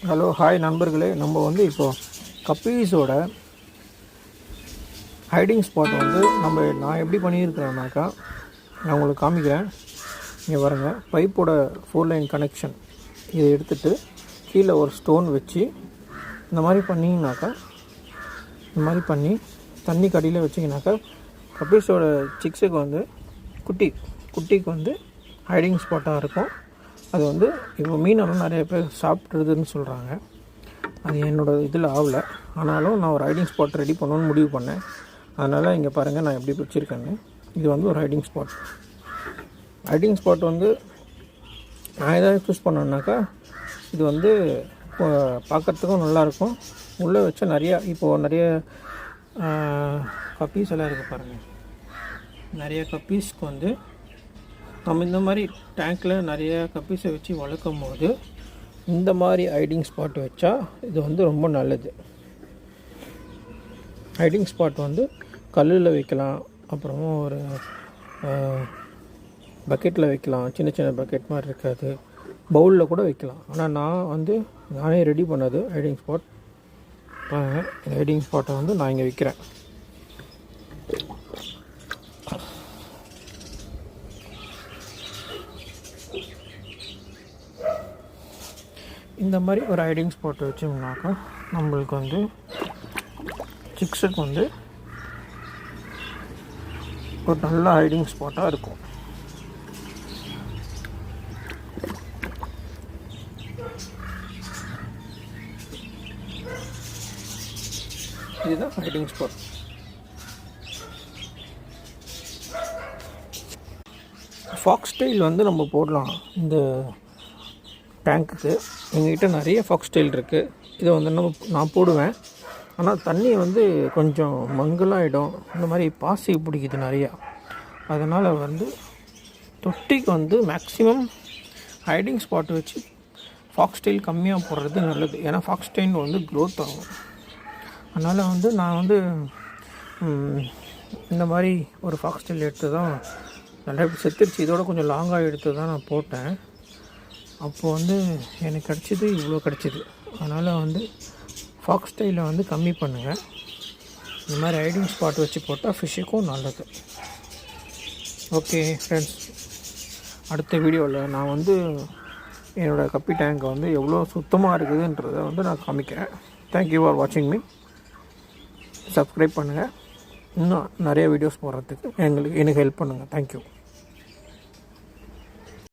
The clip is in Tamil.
ஹலோ ஹாய் நண்பர்களே, நம்ம இப்போது கப்பீஸோட ஹைடிங் ஸ்பாட் நான் எப்படி பண்ணியிருக்கிறேன்னாக்கா நான் உங்களுக்கு காமிக்கிறேன். இங்கே பாருங்க, பைப்போட 4 லைன் கனெக்ஷன் இதை எடுத்துகிட்டு கீழே ஒரு ஸ்டோன் வச்சு இந்த மாதிரி பண்ணிங்கனாக்கா, இந்த மாதிரி பண்ணி தண்ணி கடியில் வச்சிங்கனாக்கா கப்பீஸோட சிக்ஸுக்கு குட்டிக்கு ஹைடிங் ஸ்பாட்டாக இருக்கும். அது இப்போ மீனெல்லாம் நிறைய பேர் சாப்பிட்றதுன்னு சொல்கிறாங்க. அது என்னோடய இதில் ஆகலை. ஆனாலும் நான் ஒரு ஹைடிங் ஸ்பாட் ரெடி பண்ணணுன்னு முடிவு பண்ணேன். அதனால் இங்கே பாருங்கள் நான் எப்படி வச்சுருக்கேன்னு. இது ஒரு ஹைடிங் ஸ்பாட். நான் எதாவது சூஸ் பண்ணேன்னாக்கா இது பார்க்குறதுக்கும் நல்லாயிருக்கும். உள்ளே வச்ச நிறைய கப்பீஸ் எல்லாம் இருக்குது பாருங்கள். நிறைய கப்பீஸ்க்கு நம்ம இந்த மாதிரி டேங்க்கில் நிறைய கப்பீஸை வச்சு வளர்க்கும் போது இந்த மாதிரி ஹைடிங் ஸ்பாட் வச்சா இது ரொம்ப நல்லது. ஹைடிங் ஸ்பாட் கல்லில் வைக்கலாம், அப்புறமா ஒரு பக்கெட்டில் வைக்கலாம். சின்ன பக்கெட் மாதிரி இருக்காது, பவுலில் கூட வைக்கலாம். ஆனால் நான் நானே ரெடி பண்ணது ஹைடிங் ஸ்பாட். ஹைடிங் ஸ்பாட்டை நான் இங்கே வைக்கிறேன். இந்த மாதிரி ஒரு ஹைடிங் ஸ்பாட் வச்சோம்னாக்கா நம்மளுக்கு சிக்ஸுக்கு ஒரு நல்ல ஹைடிங் ஸ்பாட்டாக இருக்கும். இதுதான் ஹைடிங் ஸ்பாட். ஃபாக்ஸ் டெயில் நம்ம போடலாம் இந்த டேங்க்குக்கு. எங்ககிட்ட நிறைய ஃபாக்ஸ் டெயில் இருக்குது. இதை நான் போடுவேன். ஆனால் தண்ணி கொஞ்சம் மங்கலாகிடும். இந்த மாதிரி பாசி பிடிக்குது நிறையா. அதனால் தொட்டிக்கு மேக்ஸிமம் ஹைடிங் ஸ்பாட் வச்சு ஃபாக்ஸ் டெயில் கம்மியாக போடுறது நல்லது. ஏன்னா ஃபாக்ஸ் டெயில் க்ரோத் ஆகும். அதனால் நான் இந்த மாதிரி ஒரு ஃபாக்ஸ் டெயில் எடுத்து தான் நல்லா செத்துருச்சு. இதோட கொஞ்சம் லாங்காக எடுத்து தான் நான் போட்டேன். அப்போது எனக்கு கிடச்சிது, இவ்வளோ கிடச்சிது. அதனால் ஃபாக்ஸ் ஸ்டைலை கம்மி பண்ணுங்கள். இந்த மாதிரி ஹைடிங் ஸ்பாட் வச்சு போட்டால் ஃபிஷ்ஷுக்கும் நல்லது. ஓகே ஃப்ரெண்ட்ஸ், அடுத்த வீடியோவில் நான் என்னோடய கப்பி டேங்கை எவ்வளோ சுத்தமாக இருக்குதுன்றதை நான் காமிக்கிறேன். தேங்க்யூ ஃபார் வாட்சிங் மீ. சப்ஸ்கிரைப் பண்ணுங்கள். இன்னும் நிறைய வீடியோஸ் போடுறதுக்கு எனக்கு ஹெல்ப் பண்ணுங்கள். தேங்க்யூ.